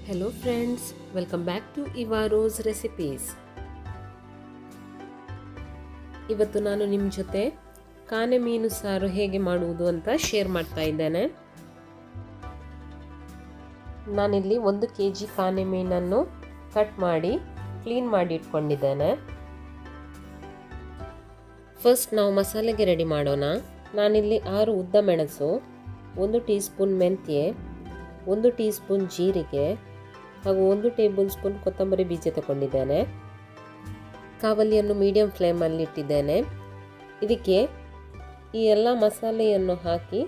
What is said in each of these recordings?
Hello friends, welcome back to Evarose recipes. ಇವತ್ತು ನಾನು ನಿಮ್ಮ ಜೊತೆ ಕಾನೆ ಮೀನು ಸಾರು ಹೇಗೆ ಮಾಡುವುದು ಅಂತ ಶೇರ್ ಮಾಡ್ತಾ ಇದ್ದೇನೆ. ನಾನಿಲ್ಲಿ 1 kg ಕಾನೆ ಮೀನನ್ನು ಕಟ್ ಮಾಡಿ ಕ್ಲೀನ್ ಮಾಡಿ ಇಟ್ಕೊಂಡಿದ್ದೇನೆ. ಫಸ್ಟ್ ನಾವು ಮಸಾಲೆಗೆ ರೆಡಿ ಮಾಡೋಣ. ನಾನಿಲ್ಲಿ 6 ಉದ್ದ ಮೆಣಸು, 1 ಟೀ ಸ್ಪೂನ್ ಮೆಂತ್ಯೆ, 1 ಟೀ ಸ್ಪೂನ್ ಜೀರಿಗೆ ಹಾಗೂ 1 ಟೇಬಲ್ ಸ್ಪೂನ್ ಕೊತ್ತಂಬರಿ ಬೀಜ ತಗೊಂಡಿದ್ದೇನೆ. ಕಾವಲಿಯನ್ನು ಮೀಡಿಯಂ ಫ್ಲೇಮಲ್ಲಿ ಇಟ್ಟಿದ್ದೇನೆ. ಇದಕ್ಕೆ ಈ ಎಲ್ಲ ಮಸಾಲೆಯನ್ನು ಹಾಕಿ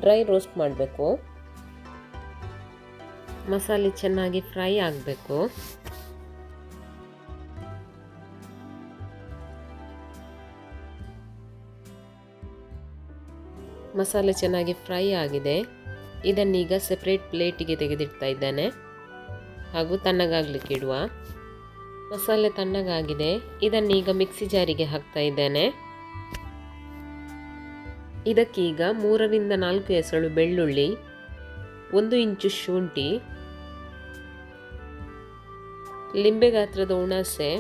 ಡ್ರೈ ರೋಸ್ಟ್ ಮಾಡಬೇಕು. ಮಸಾಲೆ ಚೆನ್ನಾಗಿ ಫ್ರೈ ಆಗಬೇಕು. ಮಸಾಲೆ ಚೆನ್ನಾಗಿ ಫ್ರೈ ಆಗಿದೆ. ಇದನ್ನೀಗ ಸೆಪ್ರೇಟ್ ಪ್ಲೇಟಿಗೆ ತೆಗೆದಿಡ್ತಾ ಇದ್ದೇನೆ ಹಾಗೂ ತಣ್ಣಗಾಗಲಿಕ್ಕೆ ಇಡುವ. ಮಸಾಲೆ ತಣ್ಣಗಾಗಿದೆ. ಇದನ್ನೀಗ ಮಿಕ್ಸಿ ಜಾರಿಗೆ ಹಾಕ್ತಾ ಇದ್ದೇನೆ. ಇದಕ್ಕೀಗ 3 ರಿಂದ 4 ಎಸಳು ಬೆಳ್ಳುಳ್ಳಿ, 1 ಇಂಚು ಶುಂಠಿ, ಲಿಂಬೆ ಗಾತ್ರದ ಹುಣಸೆ,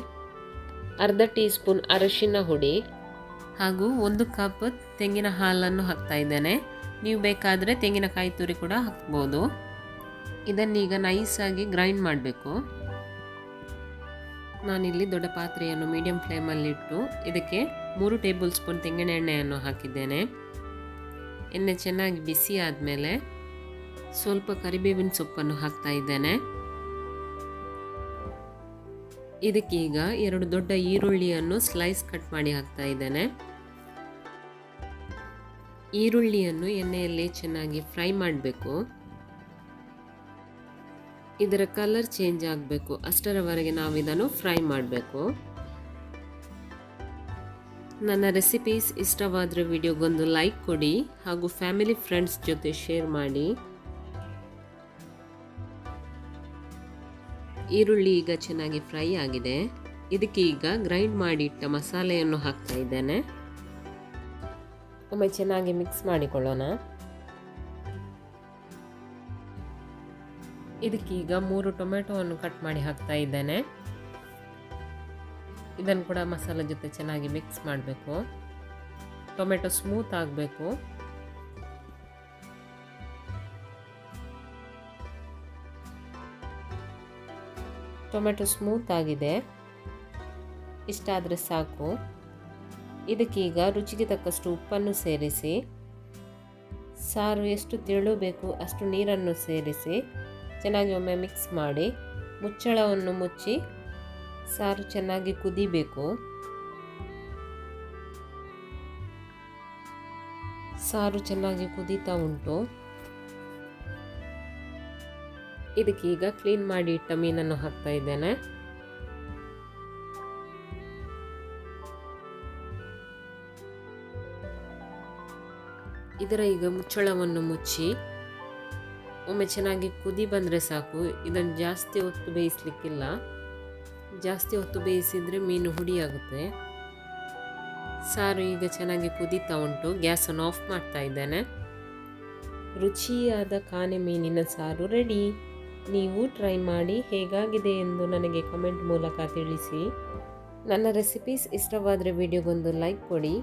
ಅರ್ಧ ಟೀ ಸ್ಪೂನ್ ಅರಶಿನ ಹುಡಿ ಹಾಗೂ 1 ಕಪ್ ತೆಂಗಿನ ಹಾಲನ್ನು ಹಾಕ್ತಾ ಇದ್ದೇನೆ. ನೀವು ಬೇಕಾದರೆ ತೆಂಗಿನಕಾಯಿ ತುರಿ ಕೂಡ ಹಾಕ್ಬೋದು. ಇದನ್ನೀಗ ನೈಸಾಗಿ ಗ್ರೈಂಡ್ ಮಾಡಬೇಕು. ನಾನಿಲ್ಲಿ ದೊಡ್ಡ ಪಾತ್ರೆಯನ್ನು ಮೀಡಿಯಂ ಫ್ಲೇಮಲ್ಲಿಟ್ಟು ಇದಕ್ಕೆ 3 ಟೇಬಲ್ ಸ್ಪೂನ್ ತೆಂಗಿನ ಎಣ್ಣೆಯನ್ನು ಹಾಕಿದ್ದೇನೆ. ಎಣ್ಣೆ ಚೆನ್ನಾಗಿ ಬಿಸಿ ಆದಮೇಲೆ ಸ್ವಲ್ಪ ಕರಿಬೇವಿನ ಸೊಪ್ಪನ್ನು ಹಾಕ್ತಾ ಇದ್ದೇನೆ. ಇದಕ್ಕೀಗ 2 ದೊಡ್ಡ ಈರುಳ್ಳಿಯನ್ನು ಸ್ಲೈಸ್ ಕಟ್ ಮಾಡಿ ಹಾಕ್ತಾ ಇದ್ದೇನೆ. ಈರುಳ್ಳಿಯನ್ನು ಎಣ್ಣೆಯಲ್ಲಿ ಚೆನ್ನಾಗಿ ಫ್ರೈ ಮಾಡಬೇಕು. ಇದರ ಕಲರ್ ಚೇಂಜ್ ಆಗಬೇಕು, ಅಷ್ಟರವರೆಗೆ ನಾವು ಇದನ್ನು ಫ್ರೈ ಮಾಡಬೇಕು. ನನ್ನ ರೆಸಿಪೀಸ್ ಇಷ್ಟವಾದರೆ ವಿಡಿಯೋಗೊಂದು ಲೈಕ್ ಕೊಡಿ ಹಾಗೂ ಫ್ಯಾಮಿಲಿ ಫ್ರೆಂಡ್ಸ್ ಜೊತೆ ಶೇರ್ ಮಾಡಿ. ಈರುಳ್ಳಿ ಈಗ ಚೆನ್ನಾಗಿ ಫ್ರೈ ಆಗಿದೆ. ಇದಕ್ಕೆ ಈಗ ಗ್ರೈಂಡ್ ಮಾಡಿ ಇಟ್ಟ ಮಸಾಲೆಯನ್ನು ಹಾಕ್ತಾ ಇದ್ದೇನೆ. ಒಮ್ಮೆ ಚೆನ್ನಾಗಿ ಮಿಕ್ಸ್ ಮಾಡಿಕೊಳ್ಳೋಣ. ಇದಕ್ಕೀಗ 3 ಟೊಮೆಟೊವನ್ನು ಕಟ್ ಮಾಡಿ ಹಾಕ್ತಾ ಇದ್ದೇನೆ. ಇದನ್ನು ಕೂಡ ಮಸಾಲೆ ಜೊತೆ ಚೆನ್ನಾಗಿ ಮಿಕ್ಸ್ ಮಾಡಬೇಕು. ಟೊಮೆಟೊ ಸ್ಮೂತ್ ಆಗಬೇಕು. ಟೊಮೆಟೊ ಸ್ಮೂತ್ ಆಗಿದೆ. ಇಷ್ಟಾದರೆ ಸಾಕು. ಇದಕ್ಕೀಗ ರುಚಿಗೆ ತಕ್ಕಷ್ಟು ಉಪ್ಪನ್ನು ಸೇರಿಸಿ, ಸಾರು ಎಷ್ಟು ತೆಳು ಬೇಕು ಅಷ್ಟು ನೀರನ್ನು ಸೇರಿಸಿ ಚೆನ್ನಾಗಿ ಒಮ್ಮೆ ಮಿಕ್ಸ್ ಮಾಡಿ ಮುಚ್ಚಳವನ್ನು ಮುಚ್ಚಿ ಸಾರು ಚೆನ್ನಾಗಿ ಕುದಿಬೇಕು. ಸಾರು ಚೆನ್ನಾಗಿ ಕುದೀತಾ ಉಂಟು. ಇದಕ್ಕೀಗ ಕ್ಲೀನ್ ಮಾಡಿ ಇಟ್ಟ ಮೀನನ್ನು ಹಾಕ್ತಾ ಇದ್ದೇನೆ. ಇದರ ಈಗ ಮುಚ್ಚಳವನ್ನು ಮುಚ್ಚಿ ಒಮ್ಮೆ ಚೆನ್ನಾಗಿ ಕುದಿ ಬಂದರೆ ಸಾಕು. ಇದನ್ನು ಜಾಸ್ತಿ ಹೊತ್ತು ಬೇಯಿಸಲಿಕ್ಕಿಲ್ಲ. ಜಾಸ್ತಿ ಹೊತ್ತು ಬೇಯಿಸಿದರೆ ಮೀನು ಹುಡಿಯಾಗುತ್ತೆ. ಸಾರು ಈಗ ಚೆನ್ನಾಗಿ ಕುದೀತಾ ಉಂಟು. ಗ್ಯಾಸನ್ನು ಆಫ್ ಮಾಡ್ತಾ ಇದ್ದೇನೆ. ರುಚಿಯಾದ ಕಾನೆ ಮೀನಿನ ಸಾರು ರೆಡಿ. ನೀವು ಟ್ರೈ ಮಾಡಿ ಹೇಗಾಗಿದೆ ಎಂದು ನನಗೆ ಕಮೆಂಟ್ ಮೂಲಕ ತಿಳಿಸಿ. ನನ್ನ ರೆಸಿಪೀಸ್ ಇಷ್ಟವಾದರೆ ವಿಡಿಯೋಗೊಂದು ಲೈಕ್ ಕೊಡಿ,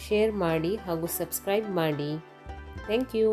ಶೇರ್ ಮಾಡಿ ಹಾಗೂ ಸಬ್ಸ್ಕ್ರೈಬ್ ಮಾಡಿ. Thank you.